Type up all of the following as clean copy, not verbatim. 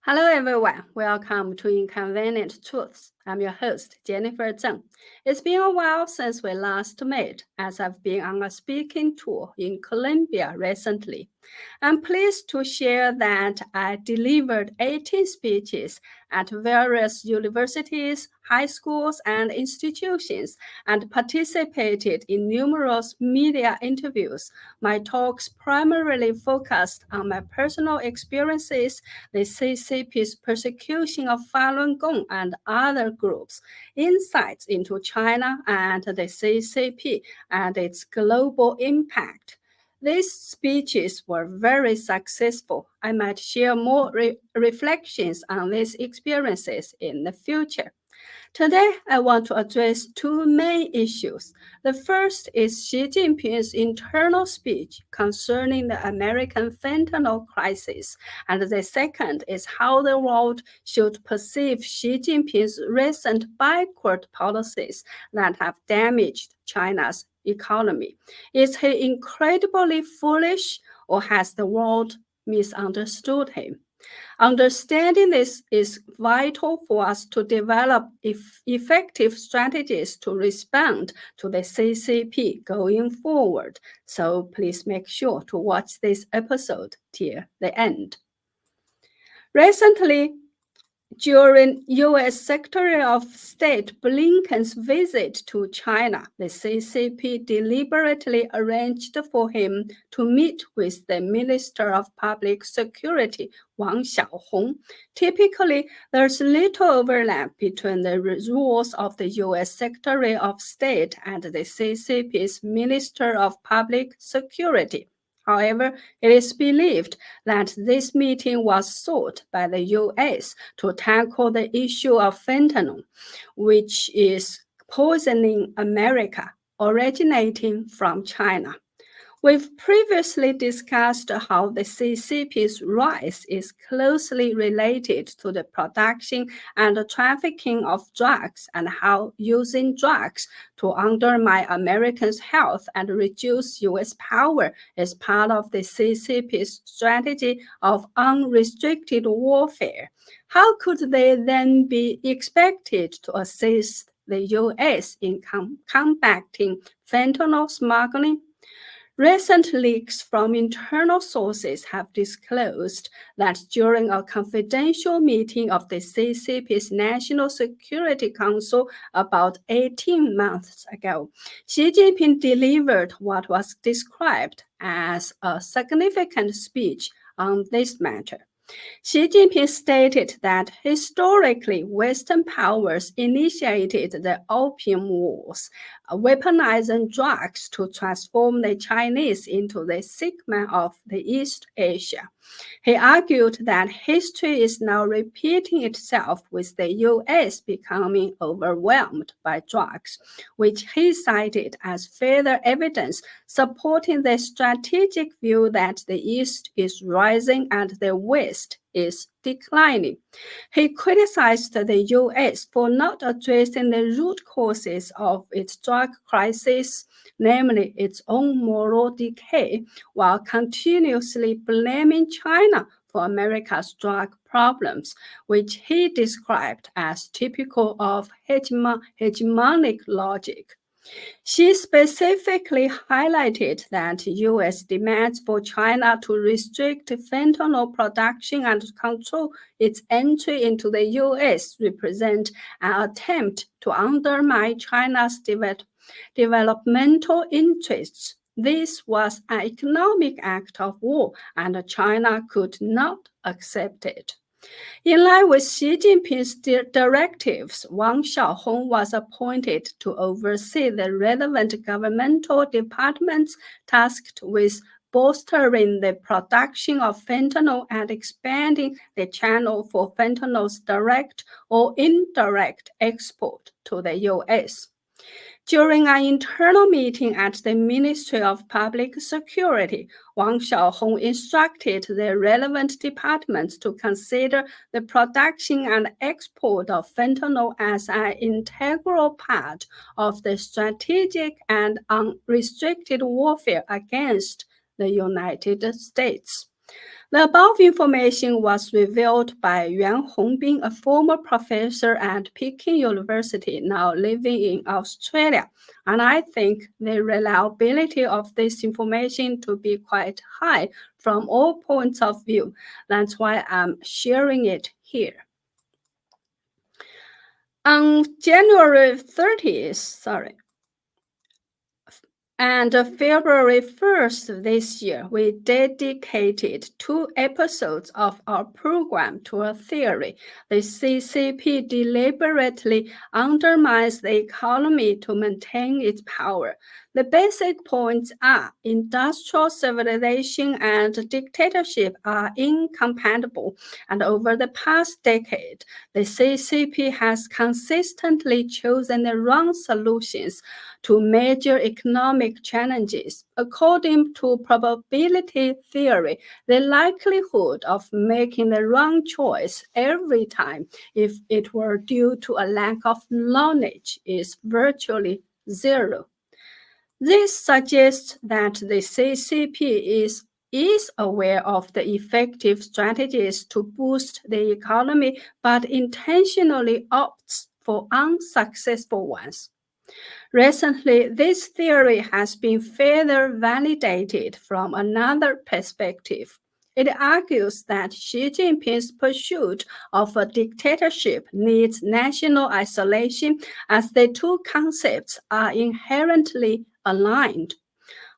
Hello everyone, welcome to Inconvenient Truths. I'm your host, Jennifer Zeng. It's been a while since we last met, as I've been on a speaking tour in Colombia recently. I'm pleased to share that I delivered 18 speeches at various universities, high schools, and institutions, and participated in numerous media interviews. My talks primarily focused on my personal experiences, the CCP's persecution of Falun Gong and other groups, insights into China and the CCP and its global impact. These speeches were very successful. I might share more reflections on these experiences in the future. Today, I want to address two main issues. The first is Xi Jinping's internal speech concerning the American fentanyl crisis, and the second is how the world should perceive Xi Jinping's recent backward policies that have damaged China's economy. Is he incredibly foolish, or has the world misunderstood him? Understanding this is vital for us to develop effective strategies to respond to the CCP going forward. So please make sure to watch this episode till the end. Recently, during U.S. Secretary of State Blinken's visit to China, the CCP deliberately arranged for him to meet with the Minister of Public Security, Wang Xiaohong. Typically, there's little overlap between the roles of the U.S. Secretary of State and the CCP's Minister of Public Security. However, it is believed that this meeting was sought by the U.S. to tackle the issue of fentanyl, which is poisoning America, originating from China. We've previously discussed how the CCP's rise is closely related to the production and trafficking of drugs, and how using drugs to undermine Americans' health and reduce U.S. power is part of the CCP's strategy of unrestricted warfare. How could they then be expected to assist the U.S. in combating fentanyl smuggling? Recent leaks from internal sources have disclosed that during a confidential meeting of the CCP's National Security Council about 18 months ago, Xi Jinping delivered what was described as a significant speech on this matter. Xi Jinping stated that historically Western powers initiated the Opium Wars, weaponizing drugs to transform the Chinese into the Sigma of the East Asia. He argued that history is now repeating itself with the U.S. becoming overwhelmed by drugs, which he cited as further evidence supporting the strategic view that the East is rising and the West is declining. He criticized the U.S. for not addressing the root causes of its drug crisis, namely its own moral decay, while continuously blaming China for America's drug problems, which he described as typical of hegemonic logic. She specifically highlighted that U.S. demands for China to restrict fentanyl production and control its entry into the U.S. represent an attempt to undermine China's developmental interests. This was an economic act of war, and China could not accept it. In line with Xi Jinping's directives, Wang Xiaohong was appointed to oversee the relevant governmental departments tasked with bolstering the production of fentanyl and expanding the channel for fentanyl's direct or indirect export to the U.S. During an internal meeting at the Ministry of Public Security, Wang Xiaohong instructed the relevant departments to consider the production and export of fentanyl as an integral part of the strategic and unrestricted warfare against the United States. The above information was revealed by Yuan Hongbin, a former professor at Peking University, now living in Australia, and I think the reliability of this information to be quite high from all points of view. That's why I'm sharing it here. On January 30th, and February 1st this year, we dedicated 2 episodes of our program to a theory. The CCP deliberately undermines the economy to maintain its power. The basic points are industrial civilization and dictatorship are incompatible, and over the past decade, the CCP has consistently chosen the wrong solutions to major economic challenges. According to probability theory, the likelihood of making the wrong choice every time, if it were due to a lack of knowledge, is virtually zero. This suggests that the CCP is aware of the effective strategies to boost the economy, but intentionally opts for unsuccessful ones. Recently, this theory has been further validated from another perspective. It argues that Xi Jinping's pursuit of a dictatorship needs national isolation, as the two concepts are inherently aligned.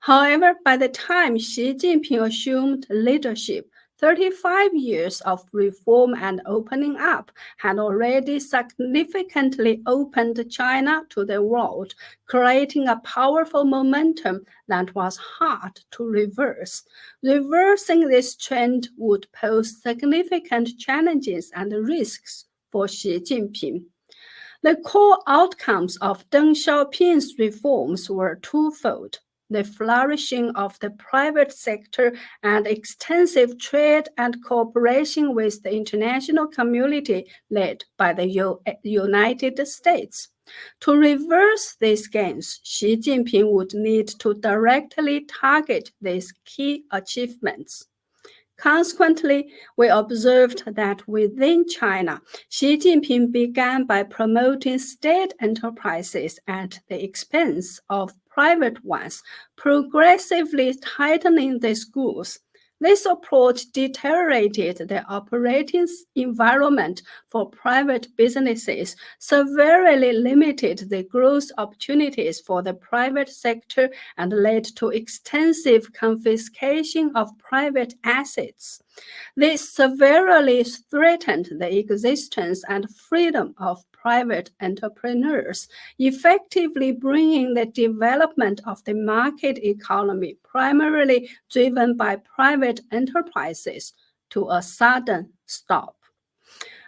However, by the time Xi Jinping assumed leadership, 35 years of reform and opening up had already significantly opened China to the world, creating a powerful momentum that was hard to reverse. Reversing this trend would pose significant challenges and risks for Xi Jinping. The core outcomes of Deng Xiaoping's reforms were twofold: the flourishing of the private sector and extensive trade and cooperation with the international community led by the United States. To reverse these gains, Xi Jinping would need to directly target these key achievements. Consequently, we observed that within China, Xi Jinping began by promoting state enterprises at the expense of private ones, progressively tightening the screws. This approach deteriorated the operating environment for private businesses, severely limited the growth opportunities for the private sector, and led to extensive confiscation of private assets. This severely threatened the existence and freedom of private entrepreneurs, effectively bringing the development of the market economy, primarily driven by private enterprises, to a sudden stop.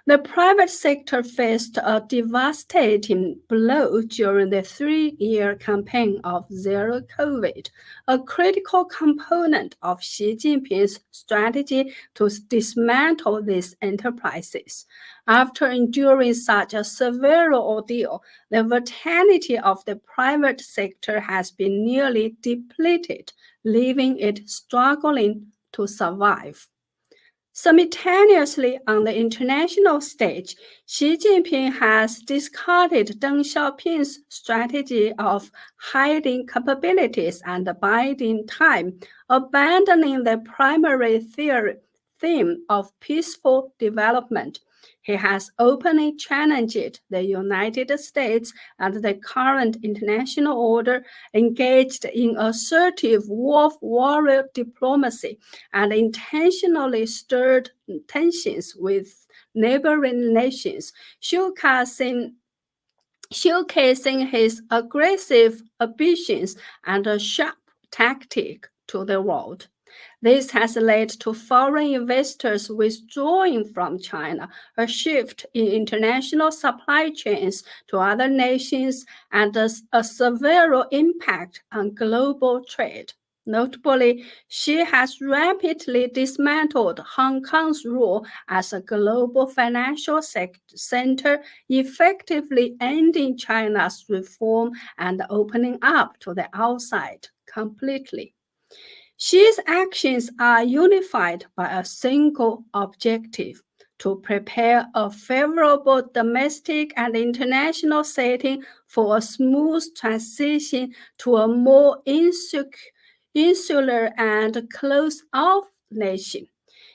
The private sector faced a devastating blow during the 3-year campaign of Zero COVID, a critical component of Xi Jinping's strategy to dismantle these enterprises. After enduring such a severe ordeal, the vitality of the private sector has been nearly depleted, leaving it struggling to survive. Simultaneously, on the international stage, Xi Jinping has discarded Deng Xiaoping's strategy of hiding capabilities and biding time, abandoning the primary theme of peaceful development. He has openly challenged the United States and the current international order, engaged in assertive warrior diplomacy, and intentionally stirred tensions with neighboring nations, showcasing his aggressive ambitions and a sharp tactic to the world. This has led to foreign investors withdrawing from China, a shift in international supply chains to other nations, and a severe impact on global trade. Notably, Xi has rapidly dismantled Hong Kong's role as a global financial center, effectively ending China's reform and opening up to the outside completely. Xi's actions are unified by a single objective: to prepare a favorable domestic and international setting for a smooth transition to a more insular and closed-off nation.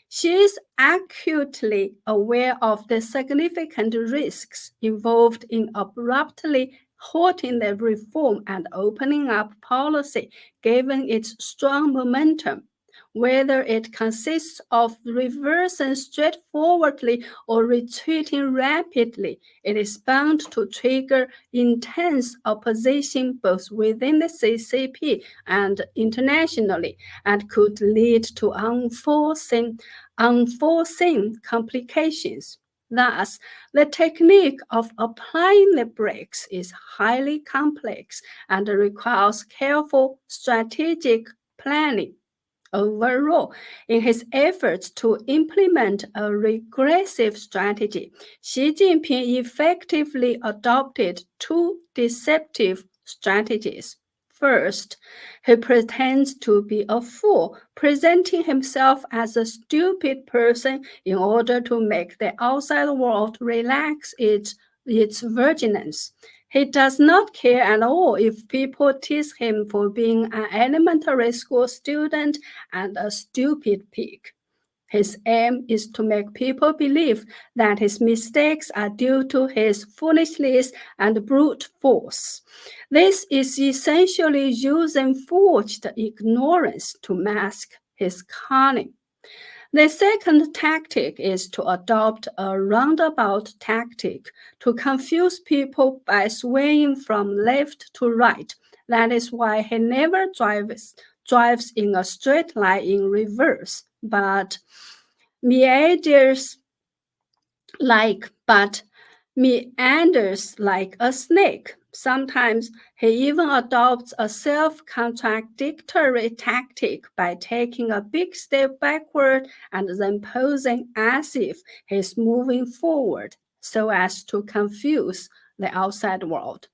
She is acutely aware of the significant risks involved in abruptly halting the reform and opening up policy given its strong momentum. Whether it consists of reversing straightforwardly or retreating rapidly, it is bound to trigger intense opposition both within the CCP and internationally, and could lead to unforeseen complications. Thus, the technique of applying the brakes is highly complex and requires careful strategic planning. Overall, in his efforts to implement a regressive strategy, Xi Jinping effectively adopted two deceptive strategies. First, he pretends to be a fool, presenting himself as a stupid person in order to make the outside world relax its vigilance. He does not care at all if people tease him for being an elementary school student and a stupid pig. His aim is to make people believe that his mistakes are due to his foolishness and brute force. This is essentially using forged ignorance to mask his cunning. The second tactic is to adopt a roundabout tactic to confuse people by swaying from left to right. That is why he never drives in a straight line in reverse, but meanders but meanders like a snake. Sometimes he even adopts a self-contradictory tactic by taking a big step backward and then posing as if he's moving forward so as to confuse the outside world.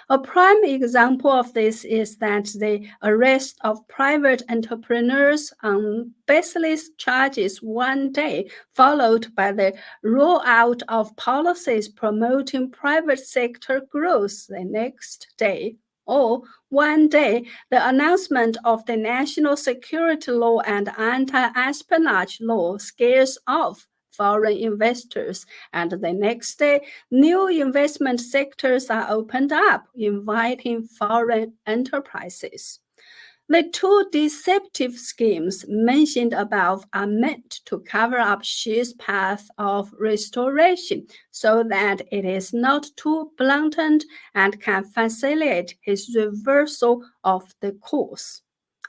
A prime example of this is that the arrest of private entrepreneurs on baseless charges one day, followed by the rollout of policies promoting private sector growth the next day. Or one day, the announcement of the national security law and anti-espionage law scares off foreign investors, and the next day, new investment sectors are opened up, inviting foreign enterprises. The two deceptive schemes mentioned above are meant to cover up Xi's path of restoration so that it is not too blatant and can facilitate his reversal of the course.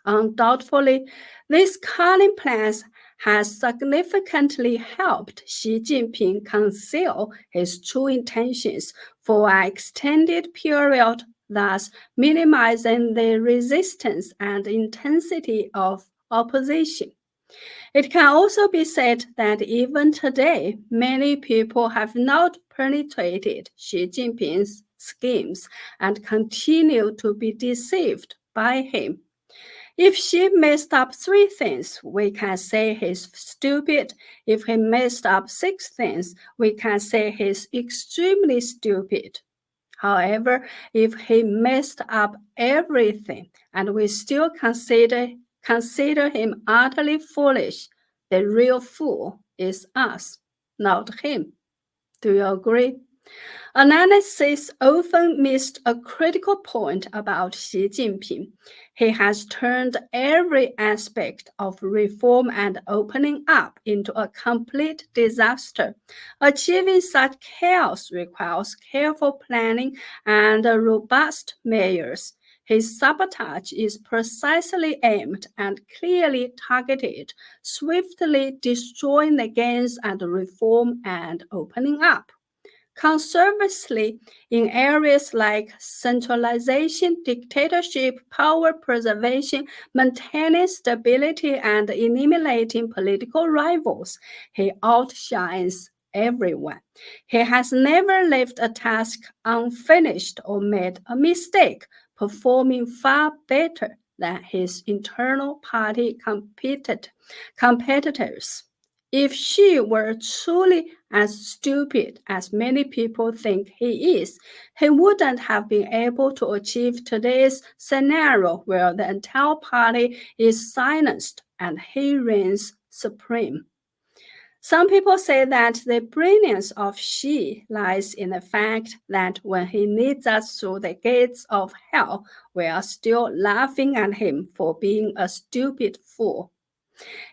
Undoubtedly, these cunning plans has significantly helped Xi Jinping conceal his true intentions for an extended period, thus minimizing the resistance and intensity of opposition. It can also be said that even today, many people have not penetrated Xi Jinping's schemes and continue to be deceived by him. If Xi messed up 3 things, we can say he's stupid. If he messed up 6 things, we can say he's extremely stupid. However, if he messed up everything and we still consider him utterly foolish, the real fool is us, not him. Do you agree? Analysis often missed a critical point about Xi Jinping. He has turned every aspect of reform and opening up into a complete disaster. Achieving such chaos requires careful planning and robust measures. His sabotage is precisely aimed and clearly targeted, swiftly destroying the gains and reform and opening up. Conversely, in areas like centralization, dictatorship, power preservation, maintaining stability, and eliminating political rivals, he outshines everyone. He has never left a task unfinished or made a mistake, performing far better than his internal party competitors. If Xi were truly as stupid as many people think he is, he wouldn't have been able to achieve today's scenario where the entire party is silenced and he reigns supreme. Some people say that the brilliance of Xi lies in the fact that when he leads us through the gates of hell, we are still laughing at him for being a stupid fool.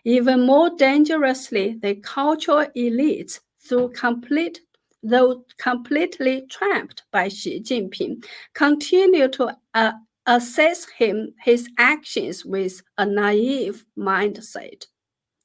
Even more dangerously, the cultural elites, though completely trapped by Xi Jinping, continue to assess his actions with a naive mindset.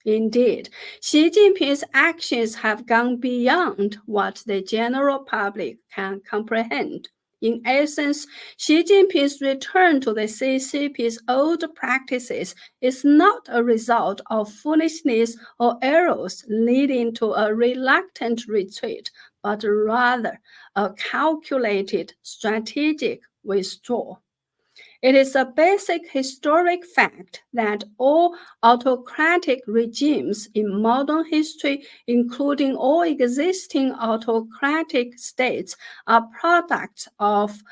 Indeed, Xi Jinping's actions have gone beyond what the general public can comprehend. In essence, Xi Jinping's return to the CCP's old practices is not a result of foolishness or errors leading to a reluctant retreat, but rather a calculated strategic withdrawal. It is a basic historic fact that all autocratic regimes in modern history, including all existing autocratic states, are products of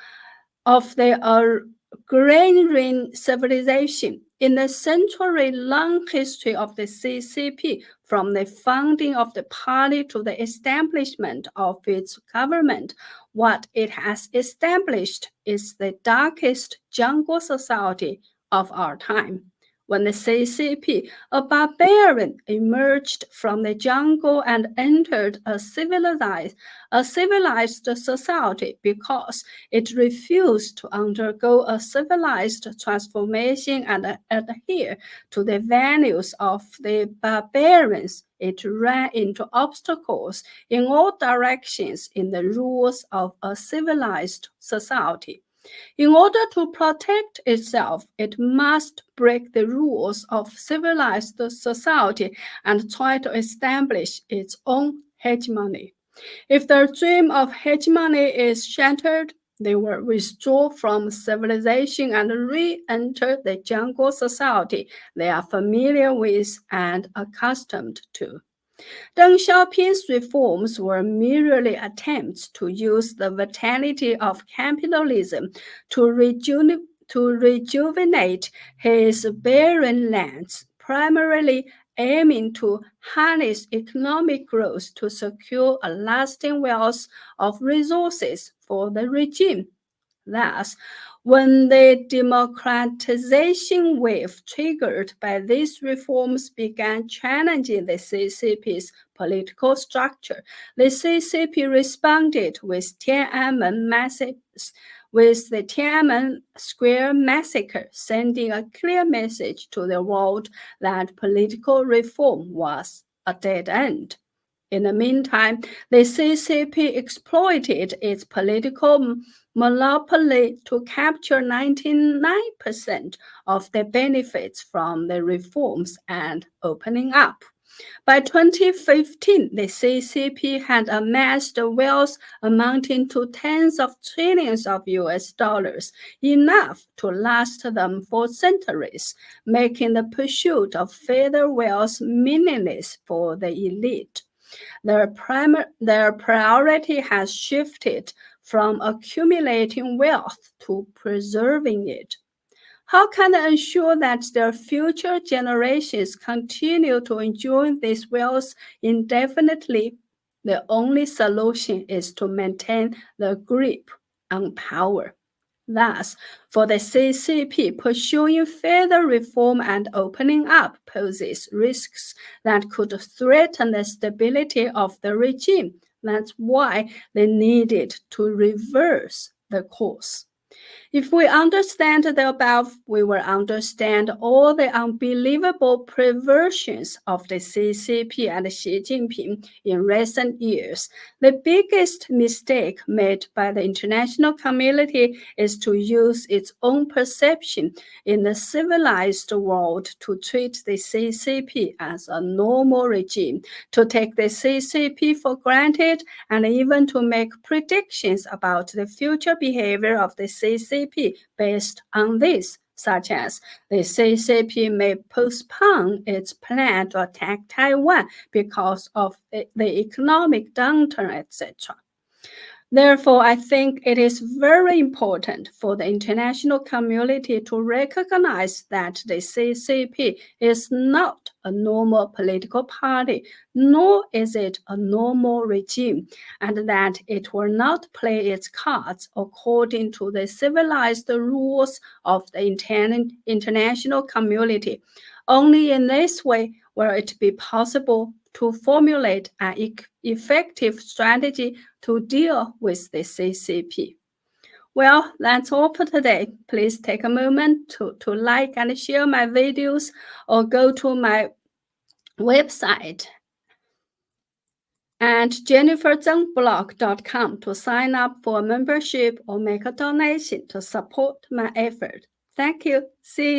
the agrarian civilization. In the century-long history of the CCP, from the founding of the party to the establishment of its government, what it has established is the darkest jungle society of our time. When the CCP, a barbarian, emerged from the jungle and entered a civilized society because it refused to undergo a civilized transformation and adhere to the values of the barbarians, it ran into obstacles in all directions in the rules of a civilized society. In order to protect itself, it must break the rules of civilized society and try to establish its own hegemony. If their dream of hegemony is shattered, they will withdraw from civilization and re-enter the jungle society they are familiar with and accustomed to. Deng Xiaoping's reforms were merely attempts to use the vitality of capitalism to rejuvenate his barren lands, primarily aiming to harness economic growth to secure a lasting wealth of resources for the regime. Thus, when the democratization wave triggered by these reforms began challenging the CCP's political structure, the CCP responded with the Tiananmen Square massacre, sending a clear message to the world that political reform was a dead end. In the meantime, the CCP exploited its political monopoly to capture 99% of the benefits from the reforms and opening up. By 2015, the CCP had amassed wealth amounting to tens of trillions of US dollars, enough to last them for centuries, making the pursuit of further wealth meaningless for the elite. Their priority has shifted from accumulating wealth to preserving it. How can they ensure that their future generations continue to enjoy this wealth indefinitely? The only solution is to maintain the grip on power. Thus, for the CCP, pursuing further reform and opening up poses risks that could threaten the stability of the regime. That's why they needed to reverse the course. If we understand the above, we will understand all the unbelievable perversions of the CCP and Xi Jinping in recent years. The biggest mistake made by the international community is to use its own perception in the civilized world to treat the CCP as a normal regime, to take the CCP for granted, and even to make predictions about the future behavior of the CCP based on this such as the CCP may postpone its plan to attack Taiwan because of the economic downturn, etc. Therefore, I think it is very important for the international community to recognize that the CCP is not a normal political party, nor is it a normal regime, and that it will not play its cards according to the civilized rules of the international community. Only in this way will it be possible to formulate an effective strategy to deal with the CCP. Well, that's all for today. Please take a moment to like and share my videos or go to my website and jenniferzengblog.com to sign up for a membership or make a donation to support my effort. Thank you. See you.